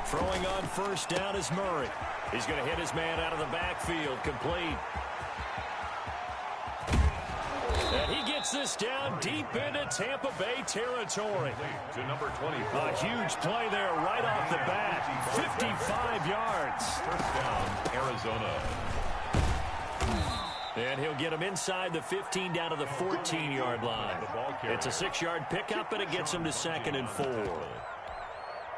Throwing on first down is Murray. He's going to hit his man out of the backfield, complete. And he gets this down deep into Tampa Bay territory. To number 24. A huge play there right off the bat. 55 yards. First down, Arizona. And he'll get him inside the 15 down to the 14-yard line. It's a 6-yard pickup, and it gets him to 2nd and 4.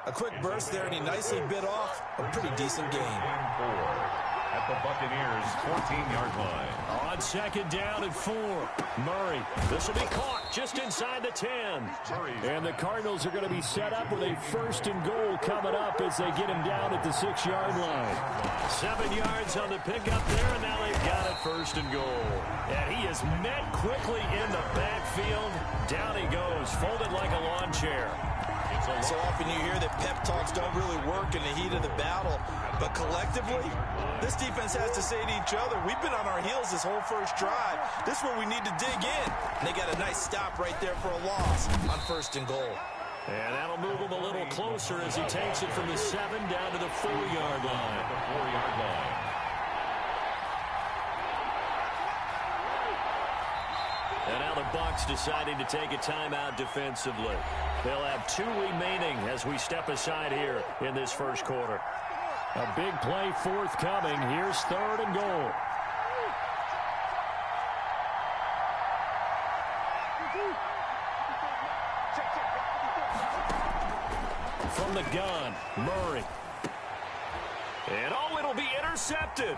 A quick burst there, and he nicely bit off a pretty decent gain. At the Buccaneers' 14-yard line. On 2nd down and 4. Murray, this will be caught just inside the 10. And the Cardinals are going to be set up with a 1st and goal coming up as they get him down at the 6-yard line. 7 yards on the pickup there, and now they've got it 1st and goal. And he is met quickly in the backfield. Down he goes, folded like a lawn chair. So often you hear that pep talks don't really work in the heat of the battle, but collectively, this defense has to say to each other, we've been on our heels this whole first drive. This is where we need to dig in. And they got a nice stop right there for a loss on 1st and goal. And that'll move him a little closer as he takes it from the 7 down to the 4-yard line. The 4-yard line. And now the Bucs deciding to take a timeout defensively. They'll have 2 remaining as we step aside here in this first quarter. A big play forthcoming. Here's 3rd and goal. From the gun, Murray. And oh, it'll be intercepted.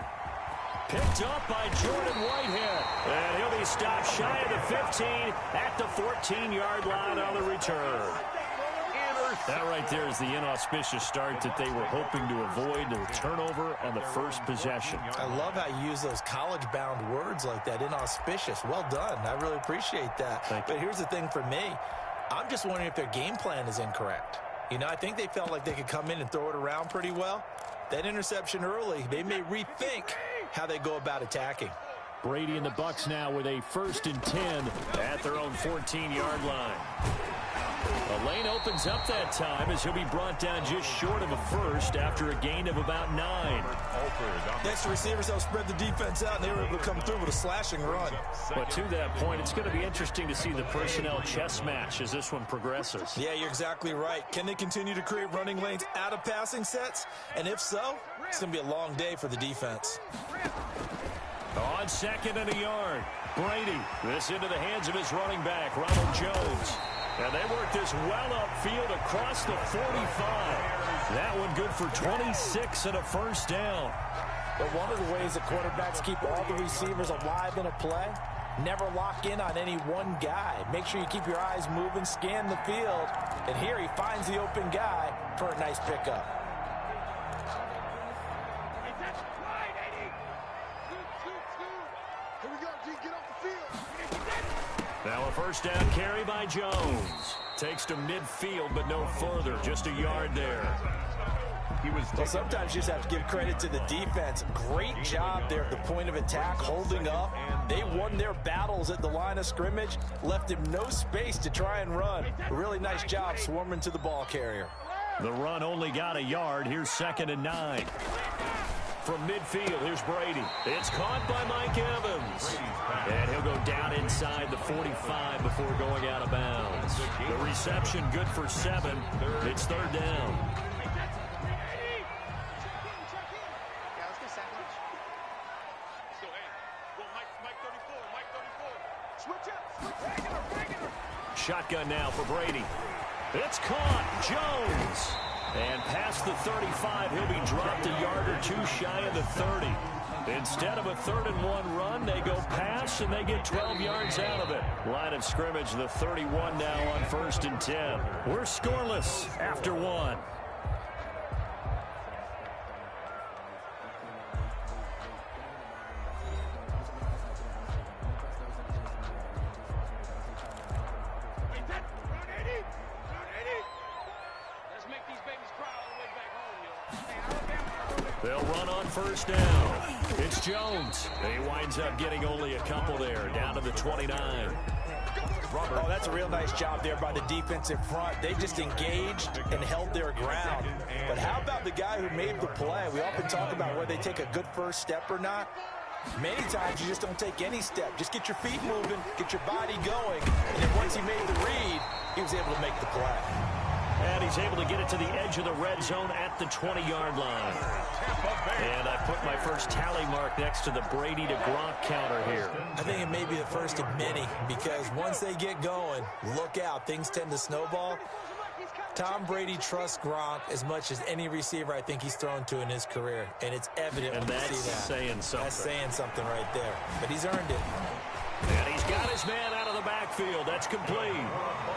Picked up by Jordan Whitehead. And he'll be stopped shy of the 15 at the 14-yard line on the return. That right there is the inauspicious start that they were hoping to avoid, the turnover on the first possession. I love how you use those college-bound words like that, inauspicious. Well done. I really appreciate that. But here's the thing for me. I'm just wondering if their game plan is incorrect. You know, I think they felt like they could come in and throw it around pretty well. That interception early, they may rethink how they go about attacking. Brady and the Bucs now with a 1st and 10 at their own 14-yard line. The lane opens up that time as he'll be brought down just short of a first after a gain of about 9. Next, the receivers help spread the defense out, and they were able to come through with a slashing run. But to that point, it's going to be interesting to see the personnel chess match as this one progresses. Yeah, you're exactly right. Can they continue to create running lanes out of passing sets? And if so, it's going to be a long day for the defense. On 2nd and a yard, Brady. This into the hands of his running back, Ronald Jones. And they work this well upfield across the 45. That one good for 26 and a 1st down. But one of the ways that quarterbacks keep all the receivers alive in a play, never lock in on any one guy. Make sure you keep your eyes moving, scan the field. And here he finds the open guy for a nice pickup. Now a 1st down carry by Jones. Takes to midfield, but no further. Just a yard there. Well, sometimes you just have to give credit to the defense. Great job there at the point of attack, holding up. They won their battles at the line of scrimmage, left him no space to try and run. A really nice job swarming to the ball carrier. The run only got a yard. Here's 2nd and 9. From midfield, here's Brady. It's caught by Mike Evans. And he'll go down inside the 45 before going out of bounds. The reception good for 7. It's 3rd down. Shotgun now for Brady. It's caught. Jones. And past the 35, he'll be dropped a yard or 2 shy of the 30. Instead of a 3rd and 1 run, they go pass, and they get 12 yards out of it. Line of scrimmage, the 31 now on 1st and 10. We're scoreless after 1. They'll run on 1st down. It's Jones. He winds up getting only a couple there, down to the 29. Oh, that's a real nice job there by the defensive front. They just engaged and held their ground. But how about the guy who made the play? We often talk about whether they take a good first step or not. Many times you just don't take any step. Just get your feet moving, get your body going. And then once he made the read, he was able to make the play. And he's able to get it to the edge of the red zone at the 20-yard line. And I put my first tally mark next to the Brady to Gronk counter here. I think it may be the first of many, because once they get going, look out. Things tend to snowball. Tom Brady trusts Gronk as much as any receiver I think he's thrown to in his career. And it's evident when you see that. Saying something. That's saying something right there. But he's earned it. And he's got his man out of the backfield. That's complete.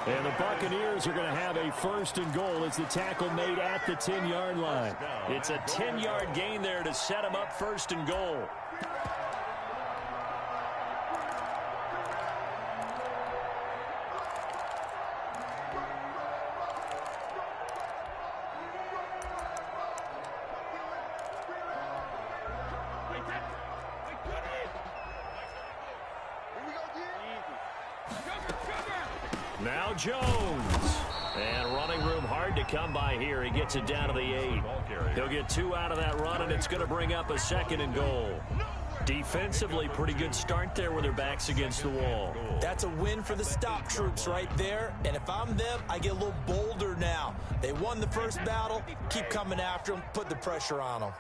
And the Buccaneers are going to have a first and goal as the tackle made at the 10-yard line. It's a 10-yard gain there to set him up first and goal. Now Jones. And running room hard to come by here. He gets it down to the 8. He'll get 2 out of that run, and it's going to bring up a second and goal. Defensively, pretty good start there with their backs against the wall. That's a win for the stop troops right there. And if I'm them, I get a little bolder now. They won the first battle. Keep coming after them. Put the pressure on them.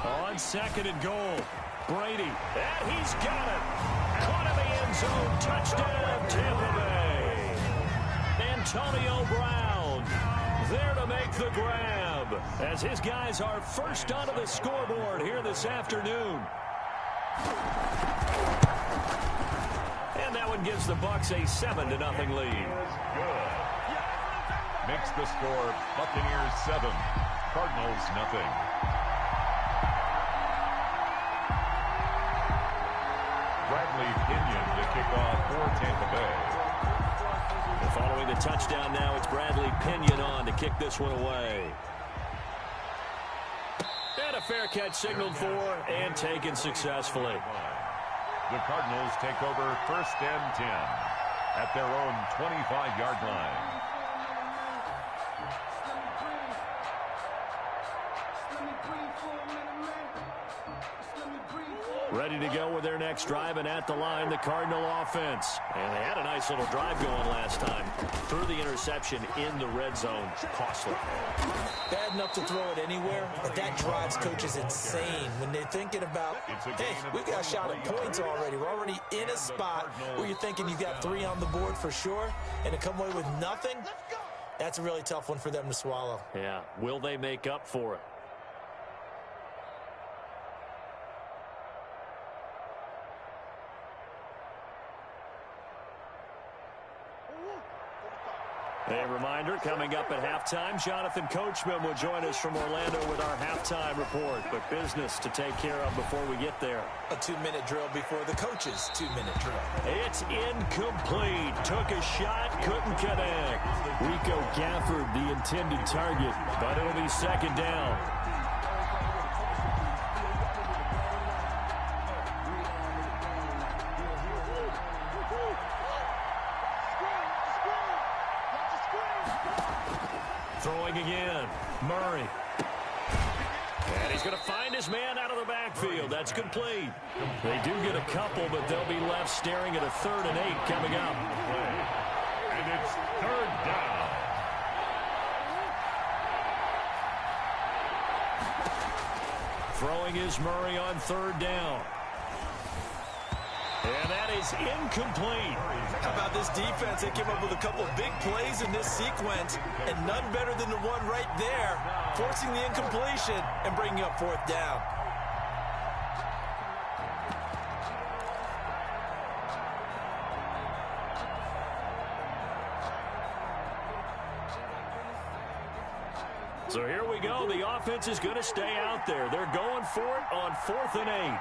On second and goal, Brady. And he's got it. Caught in the end zone. Touchdown, Tampa Bay. Antonio Brown there to make the grab as his guys are first onto the scoreboard here this afternoon. And that one gives the Bucs a 7-0 lead. Good. Makes the score Buccaneers 7, Cardinals nothing. Bradley Pinion to kick off for Tampa Bay. And following the touchdown now, it's Bradley Pinion on to kick this one away. And a fair catch signaled for and taken successfully. The Cardinals take over first and 10 at their own 25-yard line. Ready to go with their next drive, and at the line, the Cardinal offense. And they had a nice little drive going last time. Threw the interception in the red zone. Costly. Bad enough to throw it anywhere, but that drives coaches insane when they're thinking about, hey, we've got a shot at points already. We're already in a spot where you're thinking you got 3 on the board for sure, and to come away with nothing, that's a really tough one for them to swallow. Yeah. Will they make up for it? A reminder, coming up at halftime, Jonathan Coachman will join us from Orlando with our halftime report. But business to take care of before we get there. A 2-minute drill before the coach's 2-minute drill. It's incomplete. Took a shot, couldn't connect. Rico Gafford, the intended target, but it'll be second down. Throwing again, Murray. And he's going to find his man out of the backfield. That's complete. They do get a couple, but they'll be left staring at a 3rd and 8 coming up. And it's 3rd down. Throwing is Murray on 3rd down. And that is incomplete. How about this defense? They came up with a couple of big plays in this sequence, and none better than the one right there, forcing the incompletion and bringing up 4th down. So here we go. The offense is going to stay out there. They're going for it on 4th and 8.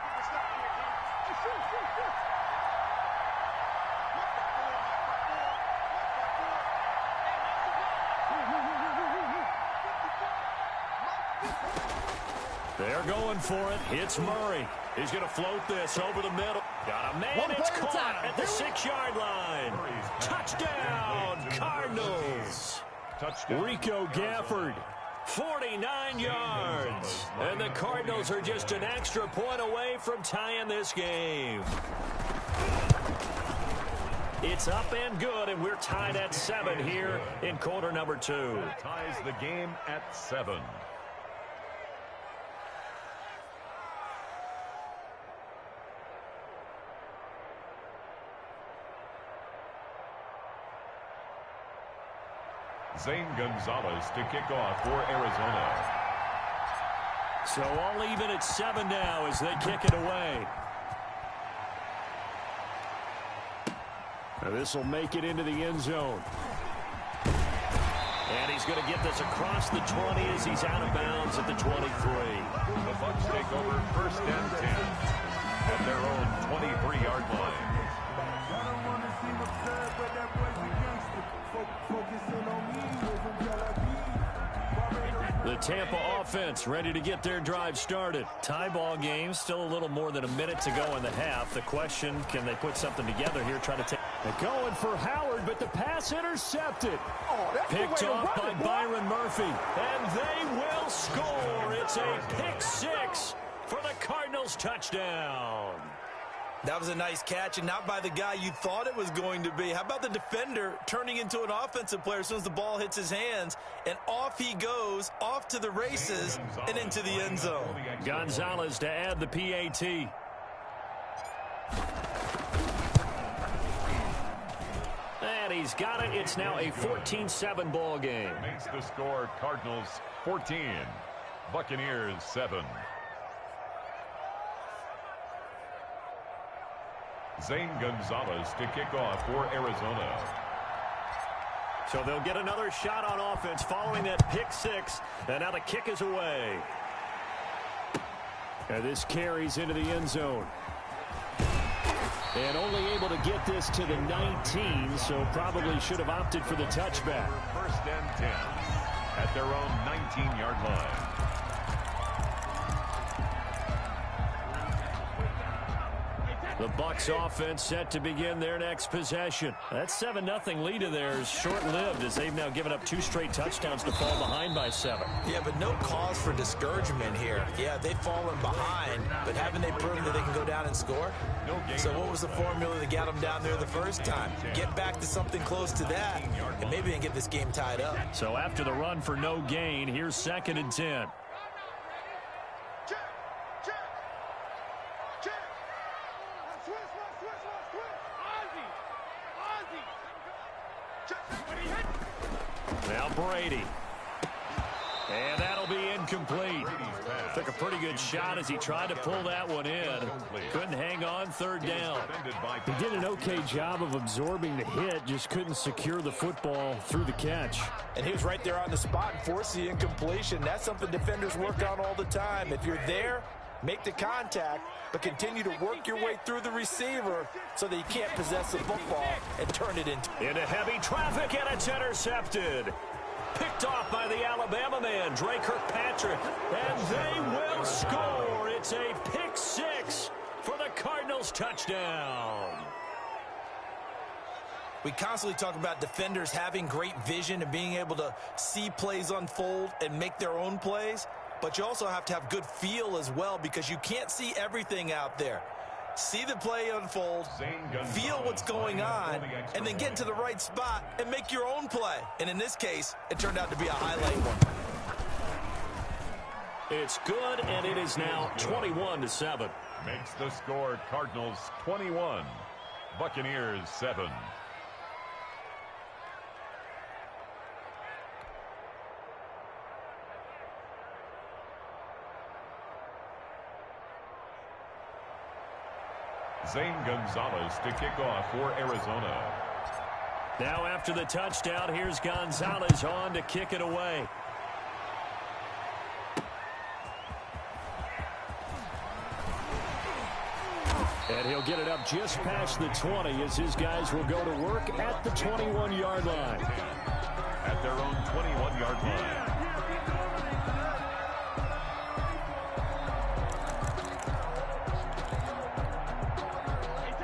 They're going for it. It's Murray. He's going to float this over the middle. Got a man. It's caught at the 6-yard line. Touchdown, Cardinals. Touchdown. Rico Gafford, 49 yards. And the Cardinals are just an extra point away from tying this game. It's up and good, and we're tied at 7 here in quarter number 2. Ties the game at 7. Zane Gonzalez to kick off for Arizona. So all even at 7 now as they kick it away. This will make it into the end zone. And he's going to get this across the 20 as he's out of bounds at the 23. The Bucs take over first and 10 at their own 23-yard line. The Tampa offense ready to get their drive started. Tie ball game, still a little more than a minute to go in the half. The question, can they put something together here, try to take... They're going for Howard, but the pass intercepted. Picked off by Byron Murphy. And they will score. It's a pick 6 for the Cardinals touchdown. That was a nice catch, and not by the guy you thought it was going to be. How about the defender turning into an offensive player as soon as the ball hits his hands, and off he goes, off to the races, and into the end zone. Gonzalez to add the PAT. And he's got it. It's now a 14-7 ball game. Makes the score Cardinals 14, Buccaneers 7. Zane Gonzalez to kick off for Arizona. So they'll get another shot on offense following that pick 6. And now the kick is away. And this carries into the end zone. And only able to get this to the 19, so probably should have opted for the touchback. First and 10 at their own 19-yard line. The Bucs offense set to begin their next possession. That 7-0 lead of theirs short-lived as they've now given up 2 straight touchdowns to fall behind by 7. Yeah, but no cause for discouragement here. Yeah, they've fallen behind, but haven't they proven that they can go down and score? So what was the formula that got them down there the first time? Get back to something close to that, and maybe they can get this game tied up. So after the run for no gain, here's 2nd and 10. Now Brady. And that'll be incomplete. Took a pretty good shot as he tried to pull that one in. Couldn't hang on 3rd down. He did an okay job of absorbing the hit, just couldn't secure the football through the catch. And he was right there on the spot and forced the incompletion. That's something defenders work on all the time. If you're there, make the contact, but continue to work your way through the receiver so that you can't possess the football and turn it into heavy traffic, and it's intercepted. Picked off by the Alabama man, Drake Kirkpatrick, and they will score. It's a pick 6 for the Cardinals touchdown. We constantly talk about defenders having great vision and being able to see plays unfold and make their own plays. But you also have to have good feel as well because you can't see everything out there. See the play unfold, feel what's going on, and then get into the right spot and make your own play. And in this case, it turned out to be a highlight one. It's good, and it is now 21-7. Makes the score Cardinals 21, Buccaneers 7. Zane Gonzalez to kick off for Arizona. Now after the touchdown, here's Gonzalez on to kick it away. And he'll get it up just past the 20 as his guys will go to work at the 21-yard line. At their own 21-yard line.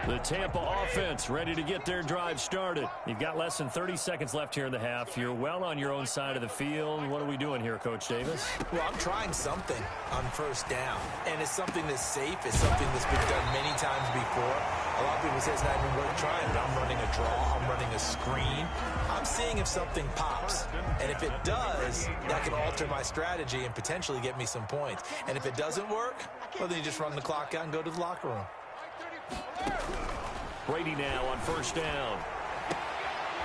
The Tampa offense ready to get their drive started. You've got less than 30 seconds left here in the half. You're well on your own side of the field. What are we doing here, Coach Davis? Well, I'm trying something on first down, and it's something that's safe. It's something that's been done many times before. A lot of people say it's not even worth trying, but I'm running a draw. I'm running a screen. I'm seeing if something pops, and if it does, that can alter my strategy and potentially get me some points. And if it doesn't work, well, then you just run the clock out and go to the locker room. Brady now on first down.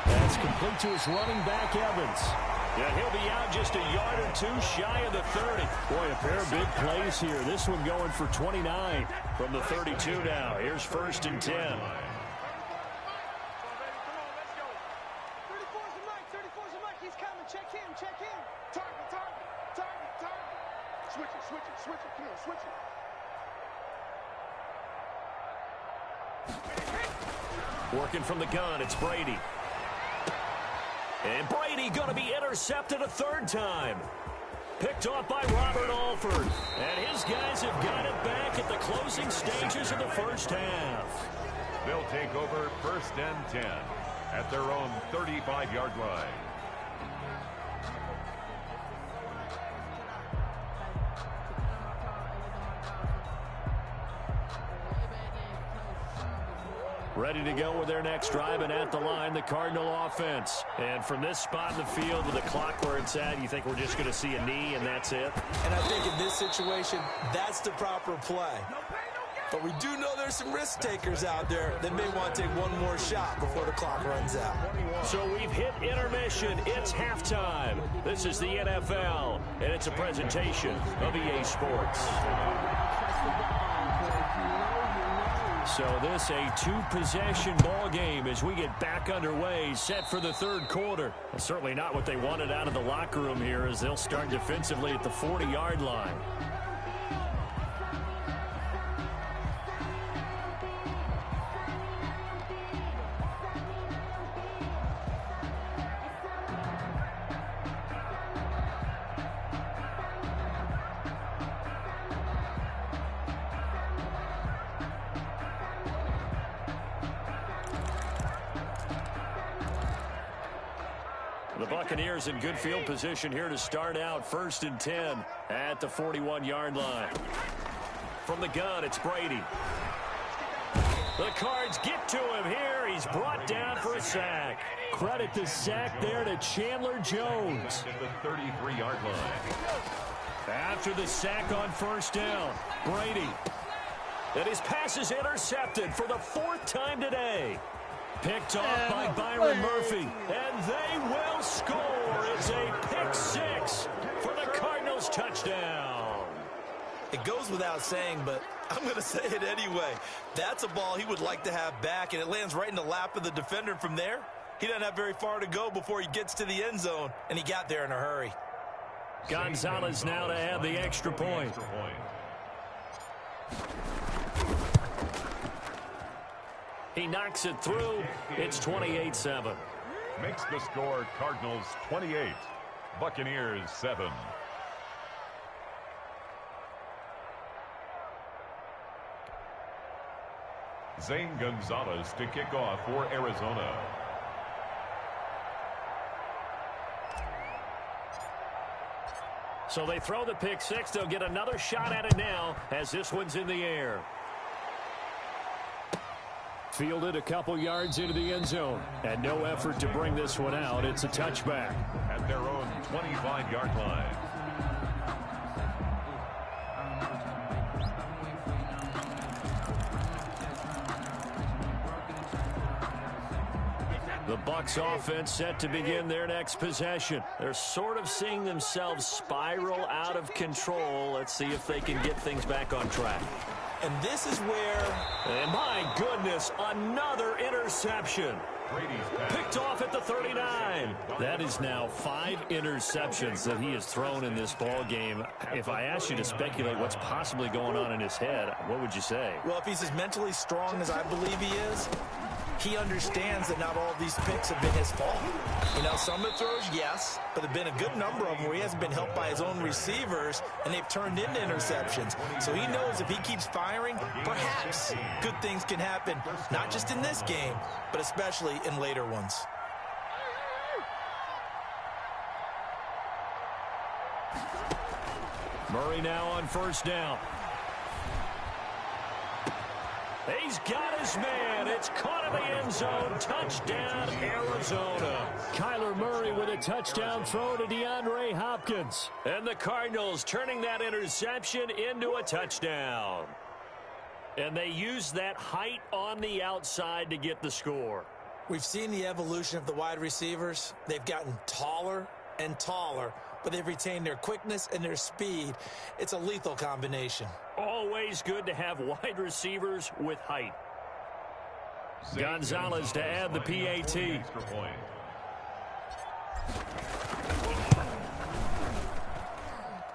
That's complete to his running back, Evans. Yeah, he'll be out just a yard or two shy of the 30. Boy, a pair of big plays here. This one going for 29 from the 32 now. Here's first and 10. 34's a mic. He's coming. Check in. Target. Switch it. Come on, switch it. Working from the gun, it's Brady. And Brady going to be intercepted a third time. Picked off by Robert Alford. And his guys have got it back at the closing stages of the first half. They'll take over first and 10 at their own 35-yard line. Ready to go with their next drive, and at the line, the Cardinal offense. And from this spot in the field with the clock where it's at, you think we're just going to see a knee and that's it? And I think in this situation, that's the proper play. But we do know there's some risk takers out there that may want to take one more shot before the clock runs out. So we've hit intermission. It's halftime. This is the NFL, and it's a presentation of EA Sports. So this a two-possession ball game as we get back underway, set for the third quarter. Well, certainly not what they wanted out of the locker room here as they'll start defensively at the 40-yard line. The Buccaneers in good field position here to start out first and 10 at the 41-yard line. From the gun, it's Brady. The Cards get to him here. He's brought down for a sack. Credit the sack there to Chandler Jones. At the 33-yard line. After the sack on first down, Brady. And his pass is intercepted for the fourth time today. Picked off by Byron Murphy, and they will score. It's a pick six for the Cardinals touchdown. It goes without saying, but I'm going to say it anyway. That's a ball he would like to have back, and it lands right in the lap of the defender. From there, he doesn't have very far to go before he gets to the end zone, and he got there in a hurry. Gonzalez now to add the extra point. He knocks it through. It's 28-7. Makes the score Cardinals 28, Buccaneers 7. Zane Gonzalez to kick off for Arizona. So they throw the pick six. They'll get another shot at it now as this one's in the air. Fielded a couple yards into the end zone. And no effort to bring this one out. It's a touchback. At their own 25-yard line. The Bucs offense set to begin their next possession. They're sort of seeing themselves spiral out of control. Let's see if they can get things back on track. And this is where... And my goodness, another interception. Picked off at the 39. That is now 5 interceptions that he has thrown in this ball game. If I asked you to speculate what's possibly going on in his head, what would you say? Well, if he's as mentally strong as I believe he is, he understands that not all of these picks have been his fault. You know, some of the throws, yes, but there have been a good number of them where he hasn't been helped by his own receivers, and they've turned into interceptions. So he knows if he keeps firing, perhaps good things can happen, not just in this game, but especially in later ones. Murray now on first down. He's got his man. It's caught in the end zone. Touchdown, Arizona. Kyler Murray with a touchdown throw to DeAndre Hopkins. And the Cardinals turning that interception into a touchdown. And they use that height on the outside to get the score. We've seen the evolution of the wide receivers. They've gotten taller and taller, but they've retained their quickness and their speed. It's a lethal combination. Always good to have wide receivers with height. Gonzalez to add the PAT.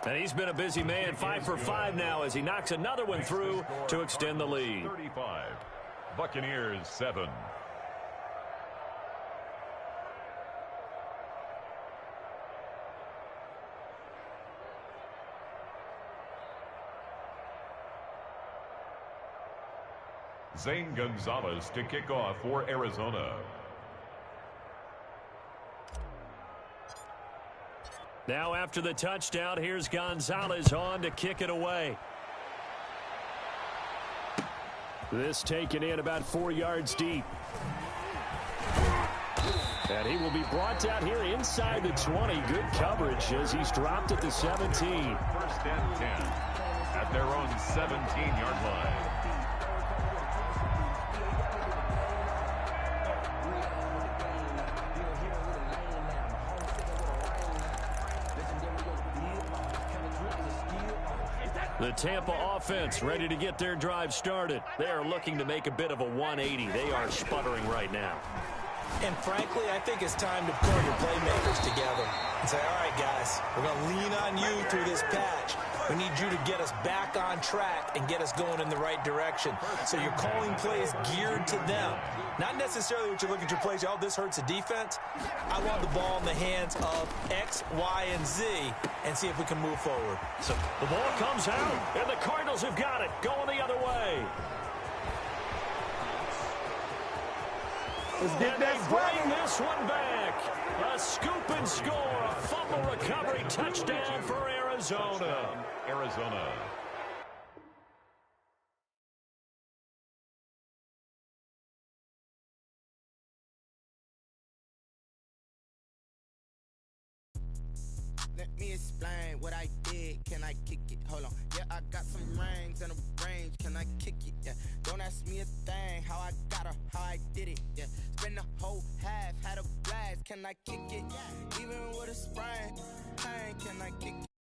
And he's been a busy man, 5 for 5 now as he knocks another one through to extend the lead. 35. Buccaneers 7. Zane Gonzalez to kick off for Arizona. Now after the touchdown, here's Gonzalez on to kick it away. This taken in about 4 yards deep. And he will be brought down here inside the 20. Good coverage as he's dropped at the 17. First and 10 at their own 17-yard line. The Tampa offense ready to get their drive started. They are looking to make a bit of a 180. They are sputtering right now. And frankly, I think it's time to pull your playmakers together and say, all right, guys, we're going to lean on you through this patch. We need you to get us back on track and get us going in the right direction. So you're calling plays geared to them. Not necessarily what you look at your plays, oh, this hurts the defense. I want the ball in the hands of X, Y, and Z and see if we can move forward. So the ball comes out, and the Cardinals have got it, going the other way. And they bring this one back. A scoop and score, a fumble recovery touchdown for Arizona. Arizona. Let me explain what I did. Can I kick it? Hold on. Yeah, I got some rings and a range. Can I kick it? Yeah. Don't ask me a thing. How I got her, how I did it. Yeah. Spend the whole half, had a blast. Can I kick it? Yeah. Even